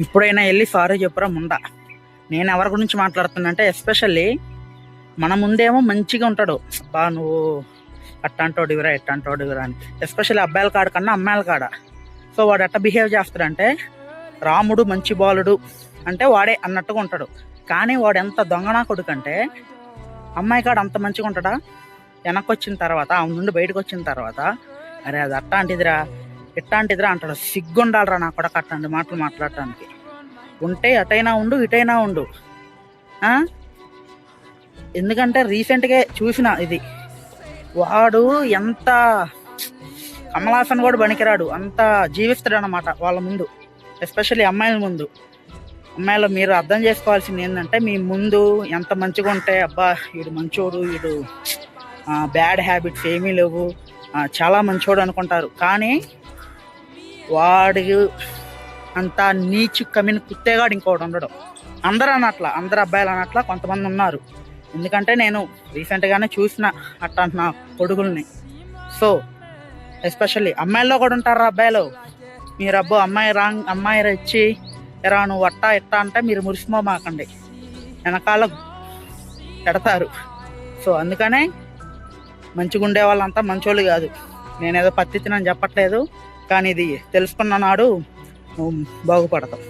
ఇప్పుడైనా వెళ్ళి సారీ చెప్పురా ముందా. నేను ఎవరి గురించి మాట్లాడుతున్నా ఎస్పెషల్లీ మన ముందేమో మంచిగా ఉంటాడు, బా నువ్వు అట్టంటోడివిరా ఎట్టంటోడివిరా అని. ఎస్పెషల్లీ అబ్బాయిల కాడ కన్నా అమ్మాయిల కాడ. సో వాడు ఎట్ట బిహేవ్ చేస్తాడంటే రాముడు మంచి బాలుడు అంటే వాడే అన్నట్టుగా ఉంటాడు. కానీ వాడు ఎంత దొంగనా కొడుకంటే అమ్మాయి కాడ అంత మంచిగా ఉంటాడా, వెనక్కి వచ్చిన తర్వాత ఆమె నుండి బయటకు వచ్చిన తర్వాత అరే అది అట్టాంటిదిరా ఎట్టాంటిదిరా అంటాడు. సిగ్గుండాలరా నా కొడక అట్లాంటి మాటలు మాట్లాడటానికి. ఉంటే అటైనా ఉండు ఇటైనా ఉండు. ఎందుకంటే రీసెంట్గా చూసిన ఇది, వాడు ఎంత కమలాసన్ కూడా పనికిరాడు అంత జీవిస్తాడు అన్నమాట వాళ్ళ ముందు, ఎస్పెషల్లీ అమ్మాయిల ముందు. అమ్మాయిలు మీరు అర్థం చేసుకోవాల్సింది ఏంటంటే మీ ముందు ఎంత మంచిగా ఉంటే అబ్బా వీడు మంచోడు, వీడు బ్యాడ్ హ్యాబిట్స్ ఏమీ లేవు, చాలా మంచోడు అనుకుంటారు. కానీ వాడు అంత నీచు కమిన కుత్తేగాడు ఇంకోటి ఉండడం. అందరూ అనట్లా, అందరు అబ్బాయిలు అనట్లా, కొంతమంది ఉన్నారు. ఎందుకంటే నేను రీసెంట్గానే చూసిన అట్లాంటి నా కొడుకుల్ని. సో ఎస్పెషల్లీ అమ్మాయిల్లో కూడా ఉంటారు అబ్బాయిలు. మీరు అబ్బో అమ్మాయి ఇచ్చి ఎరా నువ్వు అట్టా ఎట్టా అంటే మీరు మురిసిపోమాకండి, వెనకాల పెడతారు. సో అందుకనే మంచిగా ఉండే వాళ్ళంతా మంచోళ్ళు కాదు. నేనేదో పత్తినని చెప్పట్లేదు, కానీ ఇది తెలుసుకున్న నాడు నువ్వు బాగుపడతావు.